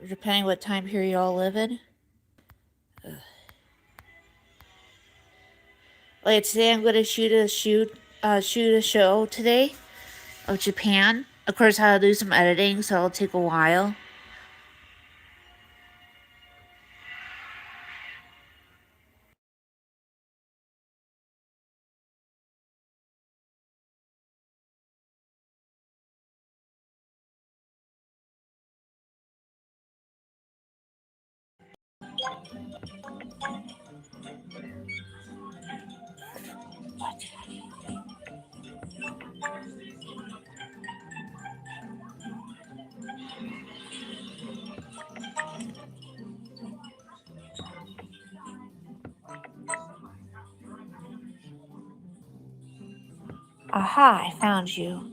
depending what time period y'all live in. Ugh. Like today, I'm gonna shoot a show today of Japan. Of course, I had to do some editing, so it'll take a while. Aha! I found you.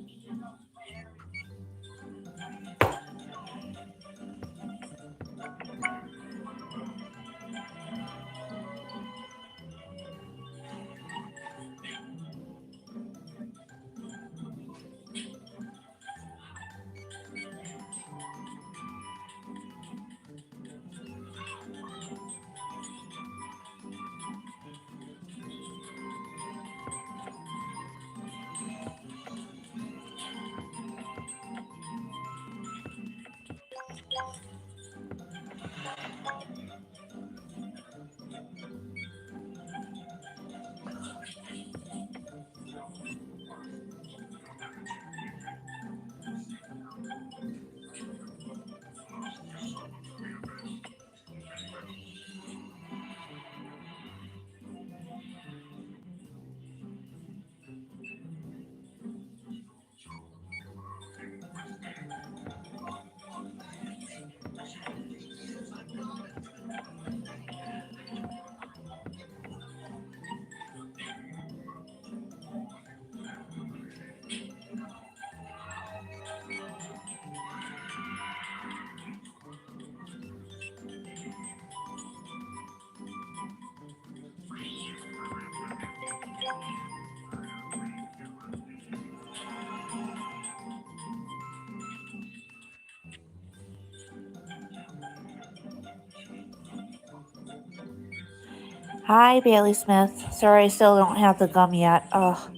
Hi, Bailey Smith. Sorry, I still don't have the gum yet. Ugh.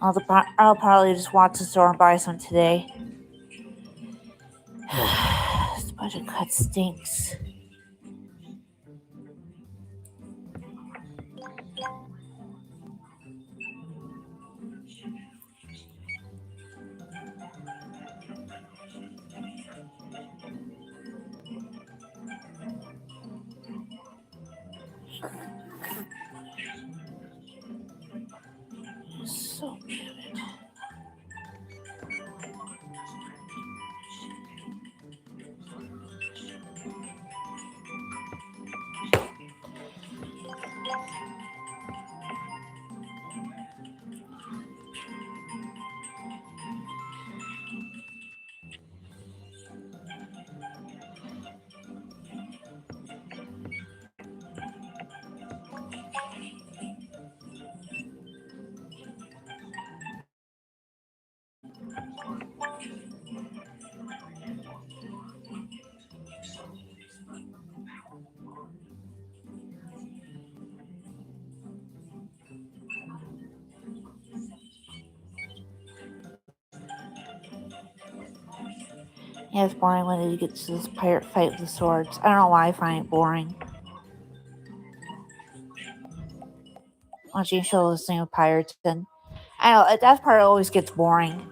I'll probably just walk to the store and buy some today. This budget cut stinks. So good. Yeah, it's boring when they get to this pirate fight with the swords. I don't know why I find it boring. Watching a show this thing with pirates, and I don't know, that part always gets boring.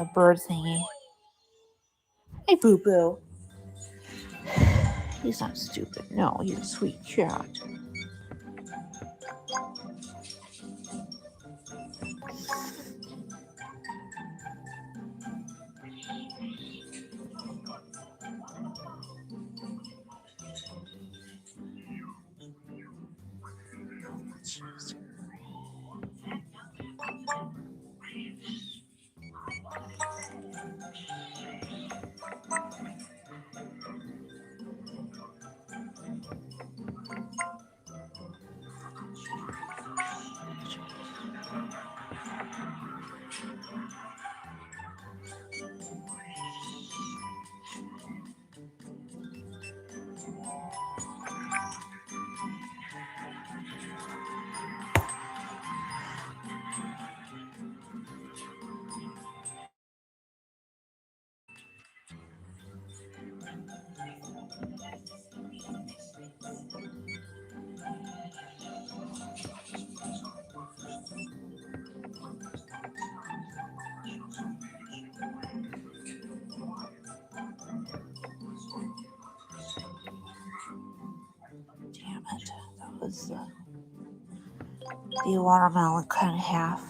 A bird thingy. Hey, Boo Boo. He's not stupid. No, he's a sweet cat. Damn it. That was the watermelon cut in half.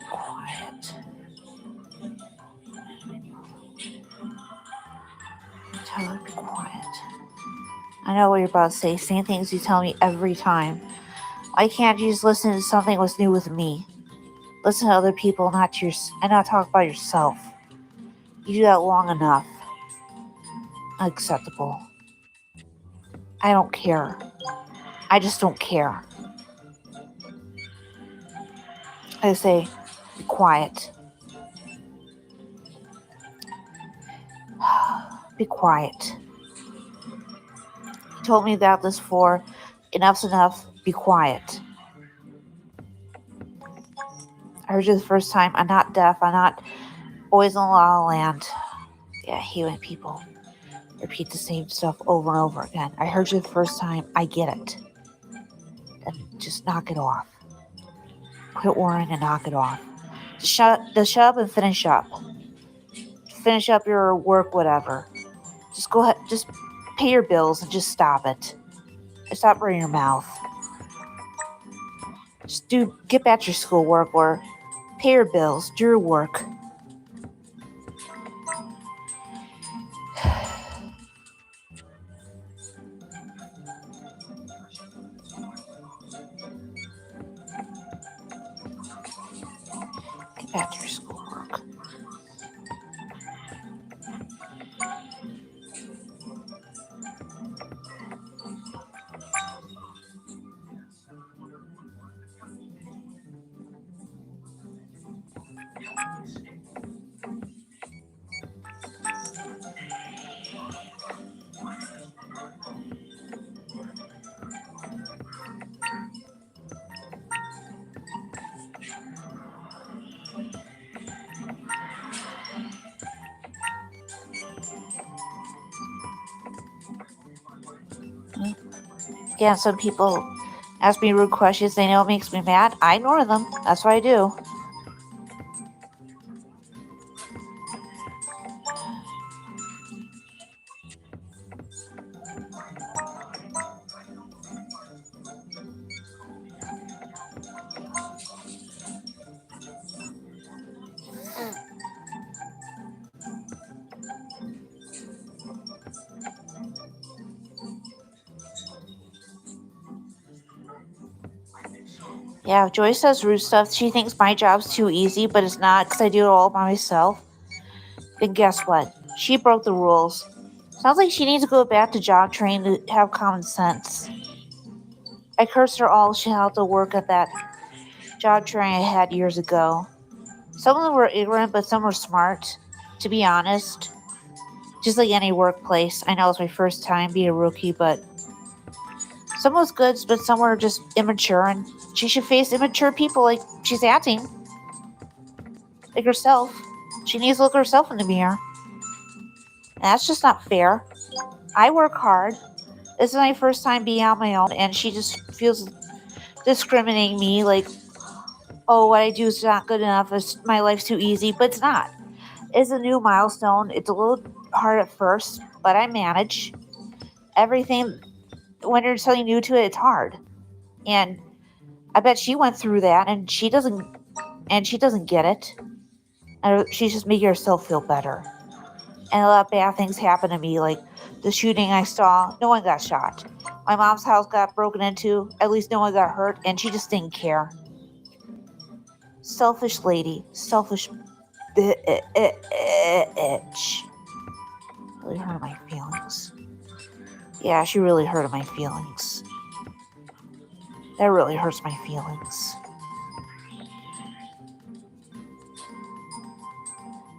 Quiet. Tell her to be quiet. I know what you're about to say. Same things you tell me every time. Why can't you just listen to something what's new with me? Listen to other people, and not talk about yourself. You do that long enough. Unacceptable. I don't care. I just don't care. I say, be quiet. Be quiet. You told me about this before. Enough's enough. Be quiet. I heard you the first time. I'm not deaf. I'm not always in La La Land. Yeah, I hate when people repeat the same stuff over and over again. I heard you the first time. I get it. Then just knock it off. Quit worrying and knock it off. Just shut up and finish up. Finish up your work, whatever. Just go ahead. Just pay your bills and just stop it. Stop running your mouth. Just get back to your schoolwork or pay your bills. Do your work. Get back to your schoolwork. Yeah, some people ask me rude questions. They know it makes me mad. I ignore them. That's what I do. Yeah, if Joyce does rude stuff. She thinks my job's too easy, but it's not because I do it all by myself. Then guess what? She broke the rules. Sounds like she needs to go back to job training to have common sense. I cursed her all she had to work at that job training I had years ago. Some of them were ignorant, but some were smart, to be honest. Just like any workplace. I know it's my first time being a rookie, but some was good, but some were just immature, and she should face immature people like she's acting, like herself. She needs to look herself in the mirror. And that's just not fair. I work hard. This is my first time being on my own, and she just feels discriminating me like, oh, what I do is not good enough. My life's too easy, but it's not. It's a new milestone. It's a little hard at first, but I manage everything. When you're something new to it, it's hard, and I bet she went through that, and she doesn't get it. And she's just making herself feel better. And a lot of bad things happen to me, like the shooting I saw. No one got shot. My mom's house got broken into. At least no one got hurt, and she just didn't care. Selfish lady. Selfish bitch. Really hurt my feelings. Yeah, she really hurt my feelings. That really hurts my feelings.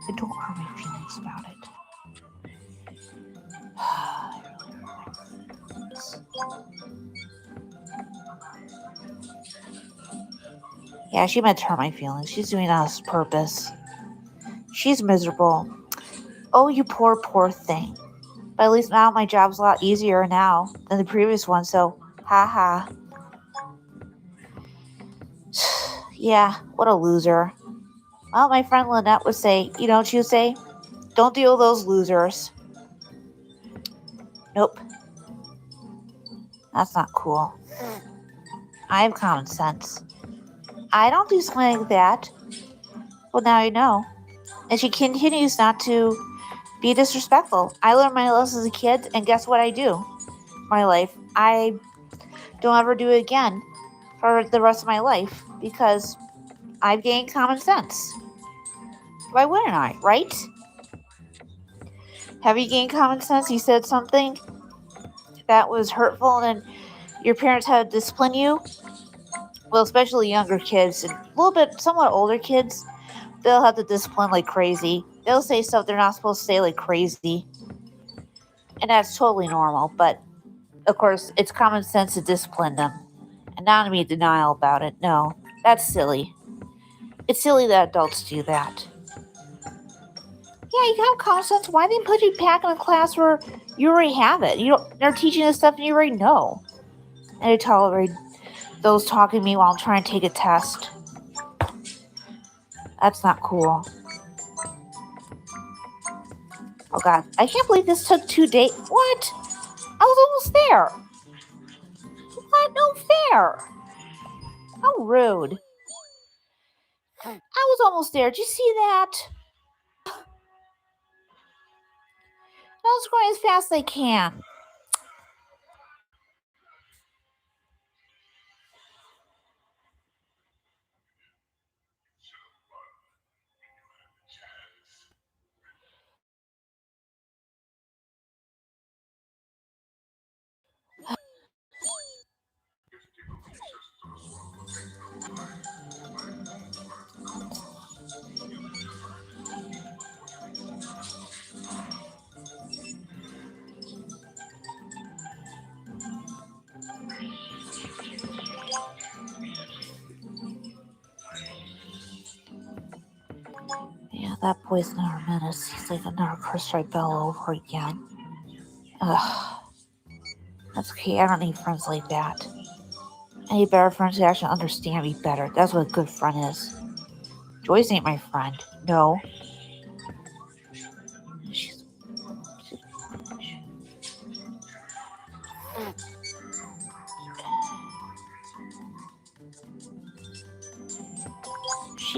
I don't hurt my feelings about it. Yeah, she meant to hurt my feelings. She's doing that on purpose. She's miserable. Oh, you poor, poor thing. But at least now my job's a lot easier now than the previous one, so haha. Yeah, what a loser. Well, my friend Lynette would say, you know what she would say? Don't deal with those losers. Nope, that's not cool. I have common sense. I don't do something like that. Well, now you know. And she continues not to be disrespectful. I learned my lessons as a kid, and guess what I do? My life. I don't ever do it again for the rest of my life because I've gained common sense. Why wouldn't I, right? Have you gained common sense? You said something that was hurtful and your parents had to discipline you? Well, especially younger kids and a little bit somewhat older kids, they'll have to discipline like crazy. They'll say stuff they're not supposed to say like crazy. And that's totally normal, but of course, it's common sense to discipline them and not to be in denial about it. No, that's silly. It's silly that adults do that. Yeah, you have common sense. Why didn't put you back in a class where you already have it? They're teaching this stuff and you already know. And I tolerate those talking to me while I'm trying to take a test. That's not cool. Oh god, I can't believe this took 2 days. What? I was almost there. What? No fair. How rude. I was almost there. Did you see that? I was going as fast as I can. Yeah, that boy's another menace. He's like another Chris Wright Bell over again. Ugh. That's okay. I don't need friends like that. I need better friends who actually understand me better. That's what a good friend is. Joyce ain't my friend. No. She's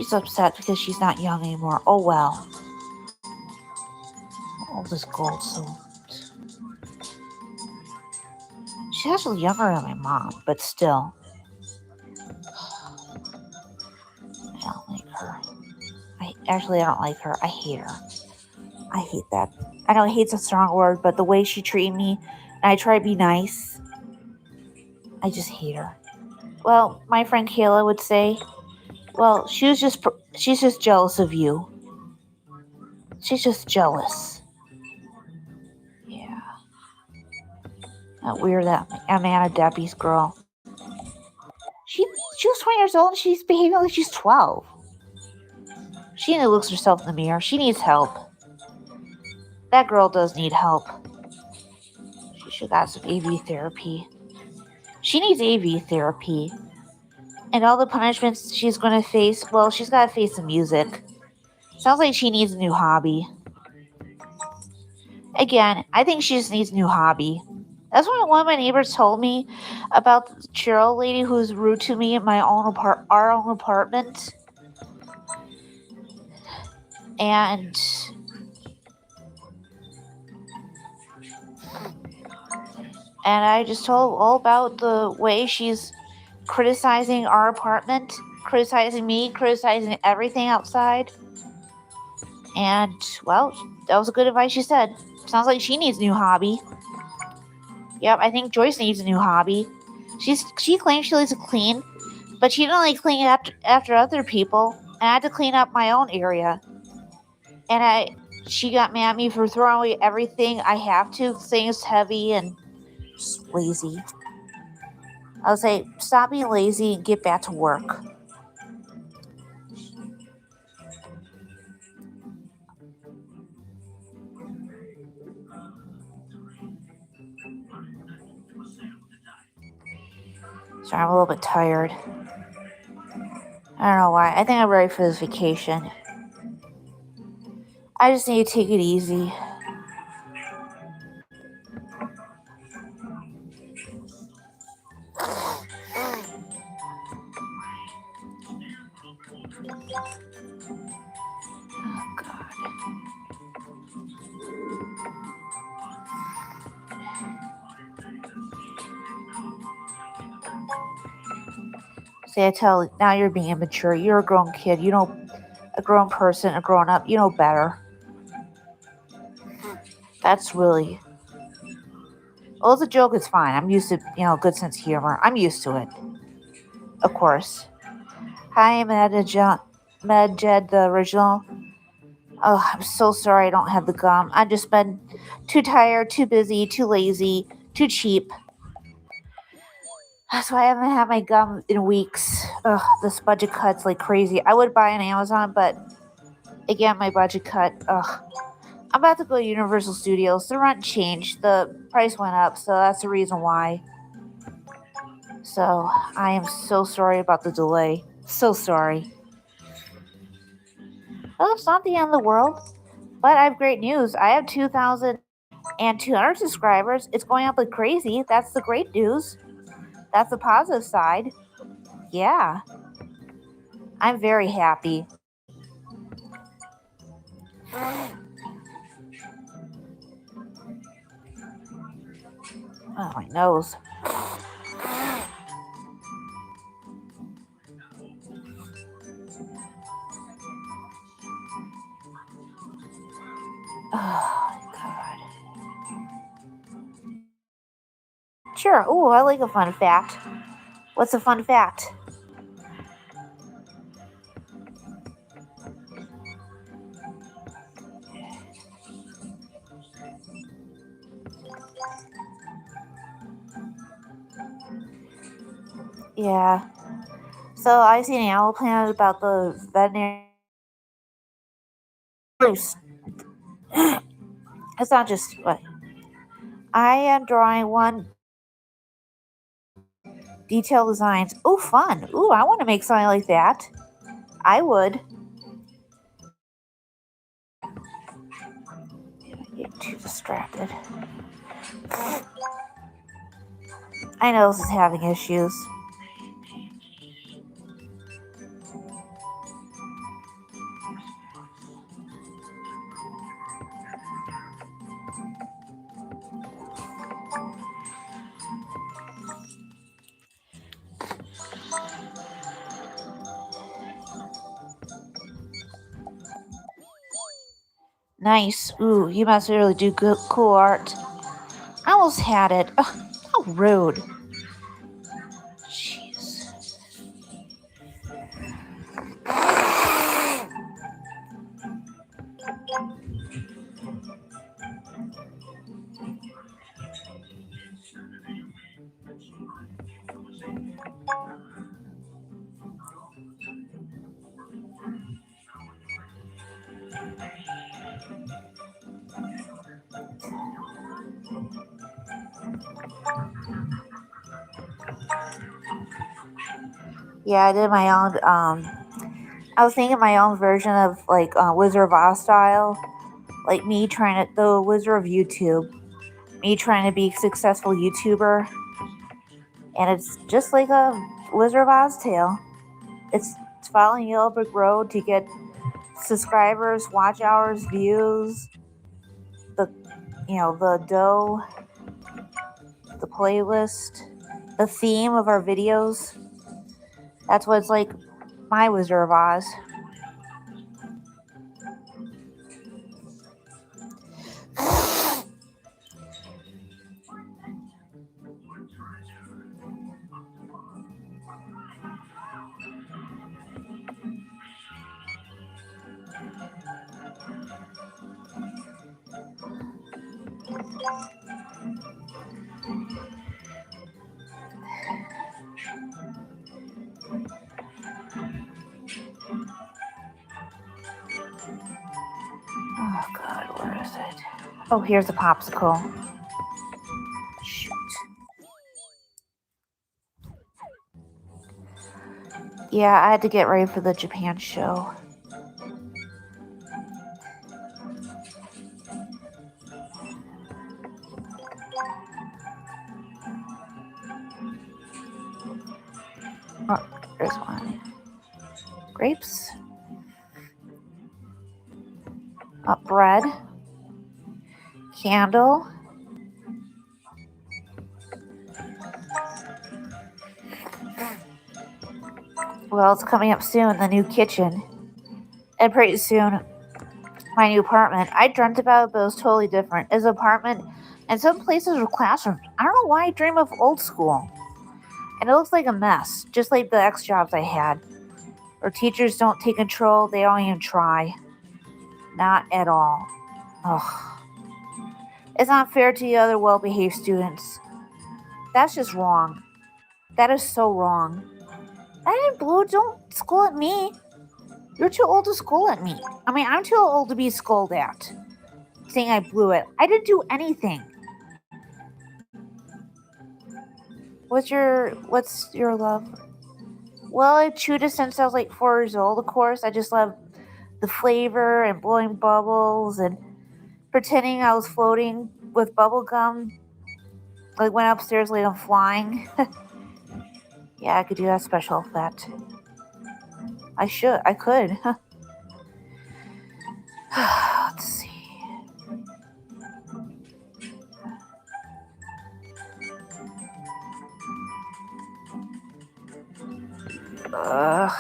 she's upset because she's not young anymore. Oh well. All this gold, so she's actually younger than my mom, but still. I don't like her. I don't like her. I hate her. I hate that. I know hate's a strong word, but the way she treated me, and I try to be nice, I just hate her. Well, my friend Kayla would say, well, she's just jealous of you. She's just jealous. Weird that Amanda Debbie's girl. She was 20 years old and she's behaving like she's 12. She only looks herself in the mirror. She needs help. That girl does need help. She should got some AV therapy. She needs AV therapy. And all the punishments she's going to face, well, she's got to face some music. Sounds like she needs a new hobby. Again, I think she just needs a new hobby. That's what one of my neighbors told me about the Cheryl lady who's rude to me in our own apartment. And I just told all about the way she's criticizing our apartment, criticizing me, criticizing everything outside. And, well, that was a good advice she said. Sounds like she needs a new hobby. Yep, I think Joyce needs a new hobby. She claims she likes to clean, but she didn't like clean after other people. And I had to clean up my own area. And she got mad at me for throwing away everything I have to, things heavy and just lazy. I'll say, stop being lazy and get back to work. Sorry, I'm a little bit tired. I don't know why. I think I'm ready for this vacation. I just need to take it easy. Oh, God. See, I tell now you're being immature. You're a grown kid. You know, a grown person, a grown up. You know better. That's really. Well, it's a joke. It's fine. I'm used to, good sense of humor. I'm used to it. Of course. Hi, Medjed, the original. Oh, I'm so sorry I don't have the gum. I've just been too tired, too busy, too lazy, too cheap. That's why I haven't had my gum in weeks. Ugh, this budget cut's like crazy. I would buy on Amazon, but again, my budget cut. Ugh. I'm about to go to Universal Studios. The rent changed. The price went up, so that's the reason why. So I am so sorry about the delay. So sorry. Well, it's not the end of the world. But I have great news. I have 2,200 subscribers. It's going up like crazy. That's the great news. That's the positive side. Yeah. I'm very happy. Oh, my nose. Oh, God. Sure. Ooh, I like a fun fact. What's a fun fact? Yeah. So I seen an Animal Planet about the veterinary. It's not just what I am drawing one detailed designs. Ooh, fun. Ooh, I want to make something like that. I would. I get too distracted. I know this is having issues. Nice. Ooh, you must really do good, cool art. I almost had it. Ugh, how rude. Jeez. Yeah, I did my own. I was thinking my own version of like Wizard of Oz style, like me trying to the Wizard of YouTube, me trying to be a successful YouTuber, and it's just like a Wizard of Oz tale. It's following Yellow Brick Road to get subscribers, watch hours, views, the the dough, the playlist, the theme of our videos. That's what it's like. My Wizard of Oz. Oh God, where is it? Oh, here's a popsicle. Shoot. Yeah, I had to get ready for the Japan show. Oh, there's one. Grapes. Bread. Candle. Well, it's coming up soon, the new kitchen. And pretty soon, my new apartment. I dreamt about it, but it was totally different. It's an apartment, and some places are classrooms. I don't know why I dream of old school. And it looks like a mess, just like the ex jobs I had. Where teachers don't take control, they don't even try. Not at all. Ugh. It's not fair to the other well behaved students. That's just wrong. That is so wrong. I didn't Blue, don't school at me. You're too old to school at me. I mean, I'm too old to be scolded at. Saying I blew it. I didn't do anything. What's your love? Well, I chewed it since I was like 4 years old, of course. I just love the flavor and blowing bubbles and pretending I was floating with bubble gum. Like went upstairs like I'm flying. Yeah, I could do that special effect. I could. Let's see. Ugh.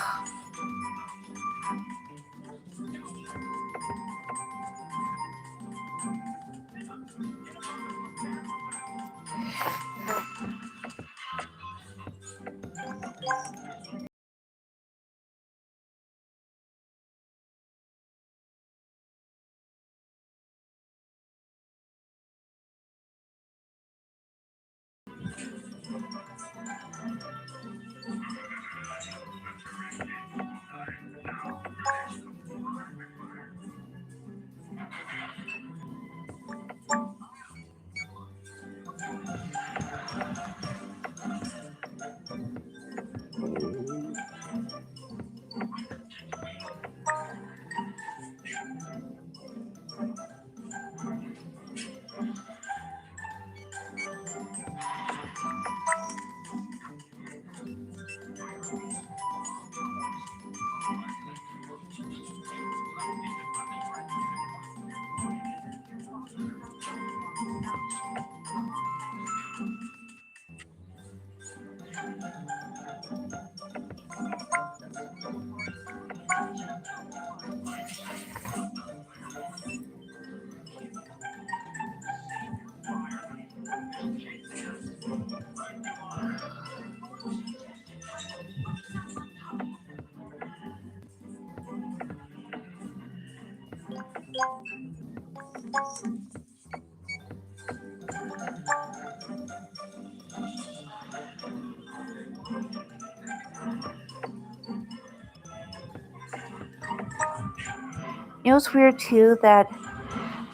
You know, it's weird too that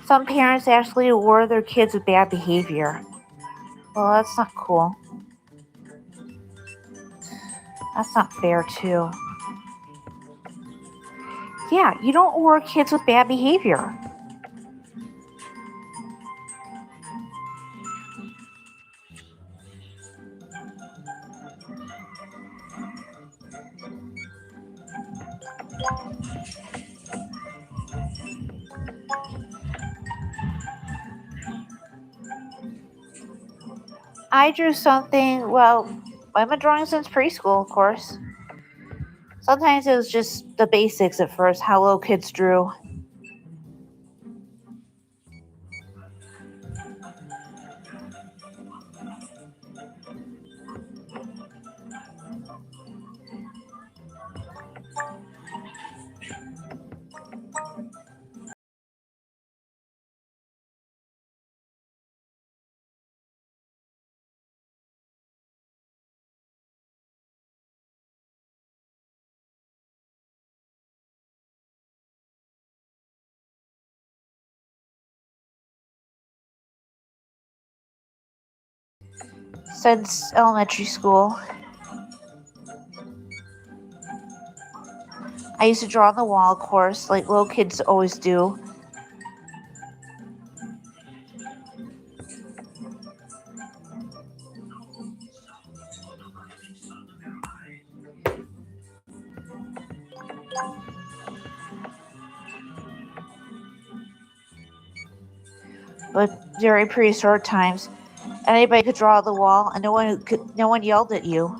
some parents actually award their kids with bad behavior. Well, that's not cool. That's not fair, too. Yeah, you don't reward kids with bad behavior. I drew something, well, I've been drawing since preschool, of course. Sometimes it was just the basics at first, how little kids drew. Since elementary school, I used to draw on the wall, of course, like little kids always do. But during prehistoric times, anybody could draw on the wall, and no one yelled at you.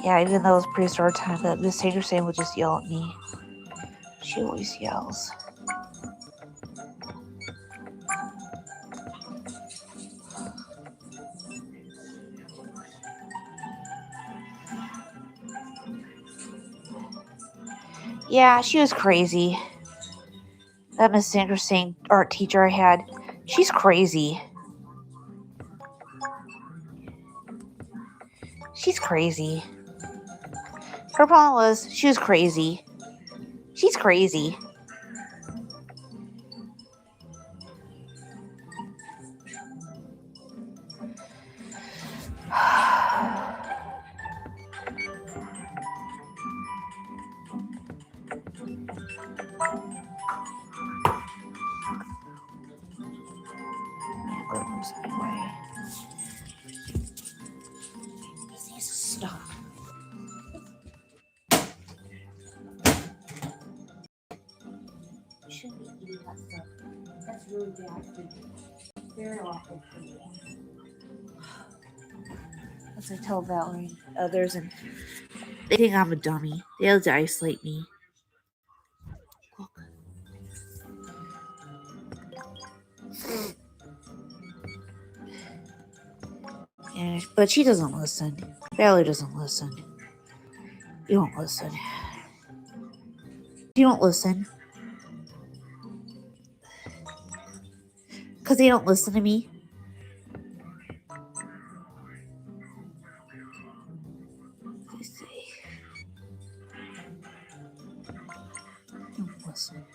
Yeah, even though it's prehistoric time, that Miss Sanderson would just yell at me. She always yells. Yeah, she was crazy. That Miss Sanderson art teacher I had, she's crazy. She's crazy. Her problem was she was crazy. She's crazy. This needs to stop. You shouldn't be eating that stuff. That's really bad for you. Very awful for you. As I tell Valerie and others, and they think I'm a dummy. They like to isolate me. Look. Yeah, but she doesn't listen. Valerie doesn't listen. You don't listen. You don't listen. Because they don't listen to me. Let's see. Don't listen.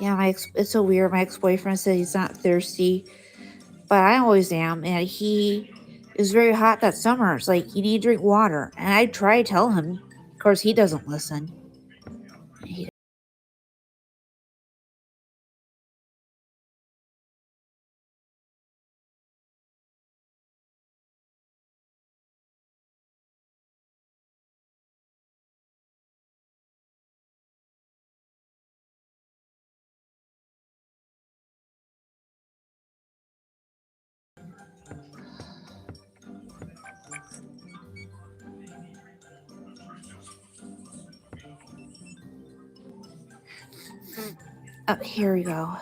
Yeah, it's so weird. My ex boyfriend said he's not thirsty, but I always am, and he is very hot that summer. It's like you need to drink water, and I try to tell him. Of course, he doesn't listen. He, here we go.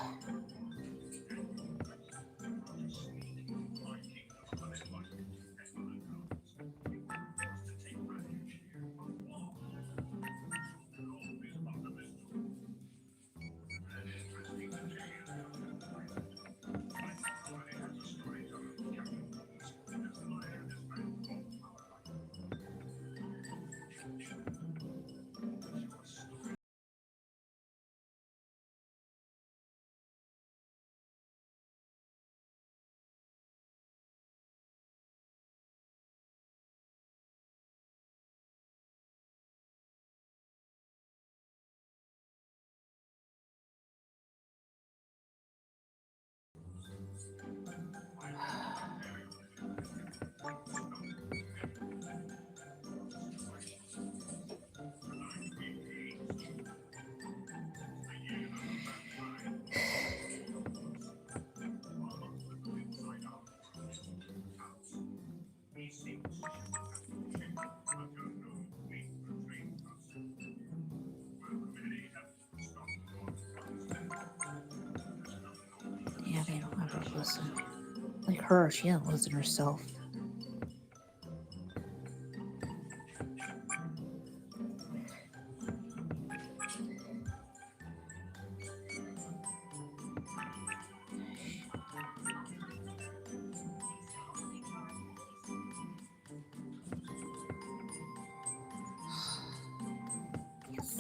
Yeah, they don't ever listen. Like her, she doesn't listen herself. Yes.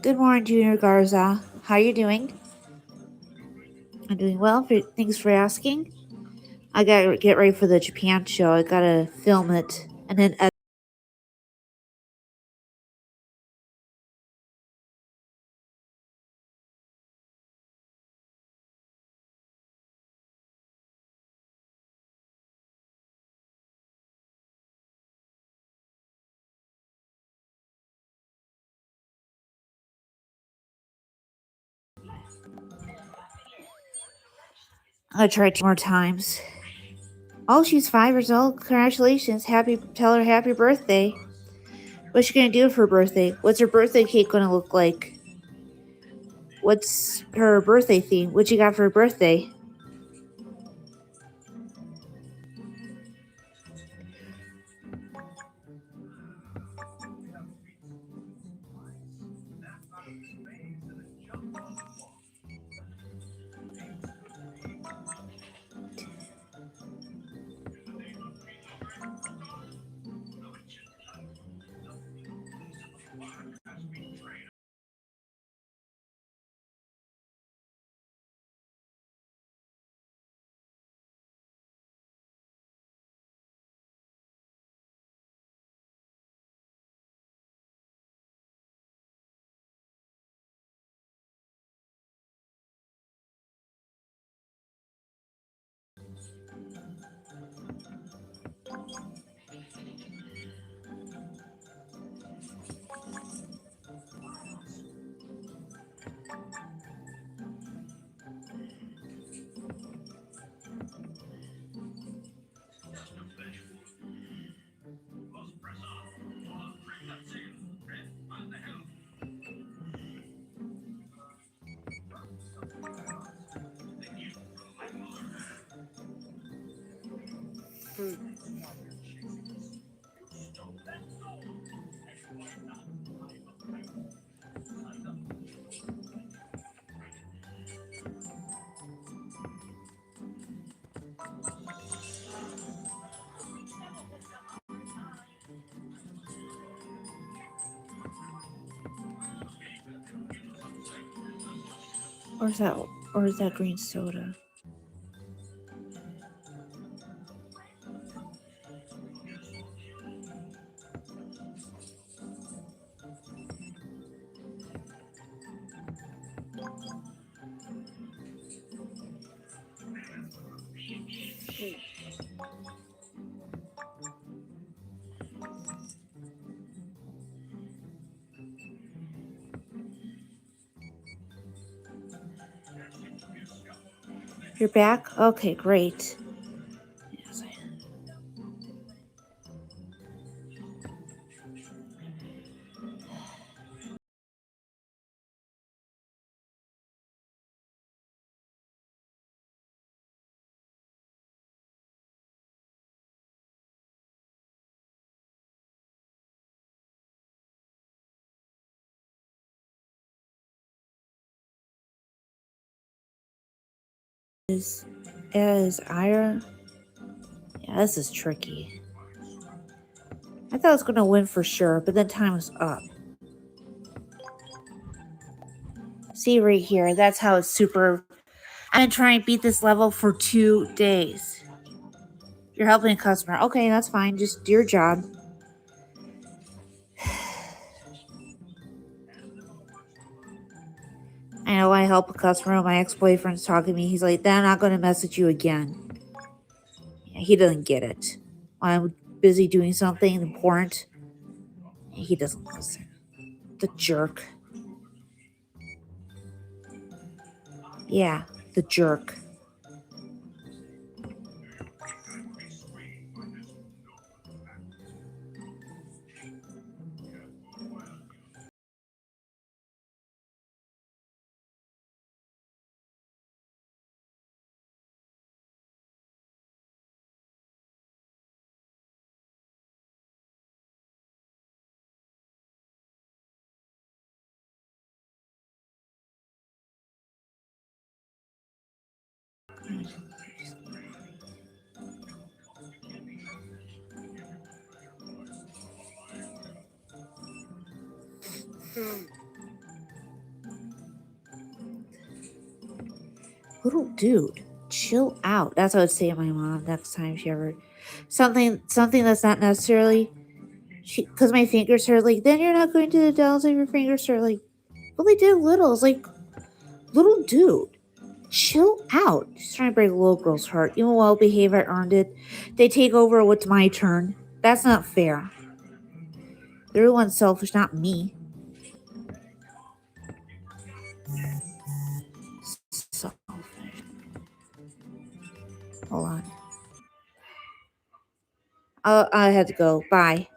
Good morning, Junior Garza. How you doing? I'm doing well. Thanks for asking. I gotta get ready for the Japan show. I gotta film it and then edit. I'm gonna try two more times. Oh, she's 5 years old. Congratulations. Tell her happy birthday. What's she gonna do for her birthday? What's her birthday cake gonna look like? What's her birthday theme? What you got for her birthday? Or is that green soda? You're back? Okay, great. Yes, is iron. Yeah, this is tricky. I thought I was gonna win for sure, but then time was up. See right here, that's how it's super. I've been trying to beat this level for 2 days. You're helping a customer. Okay, that's fine. Just do your job. I know I help a customer. My ex-boyfriend's talking to me. He's like, "Then I'm not going to message you again." Yeah, he doesn't get it. I'm busy doing something important. He doesn't listen. The jerk. Yeah, the jerk. Little dude, chill out. That's what I would say to my mom next time she ever something that's not necessarily because my fingers hurt. Like, then you're not going to the dolls if your fingers hurt. Like, well, they did little. It's like, little dude, chill out. Just trying to break a little girl's heart. You know, well behave. I earned it. They take over what's my turn. That's not fair. Everyone's selfish, not me. Selfish. Hold on. I had to go. Bye.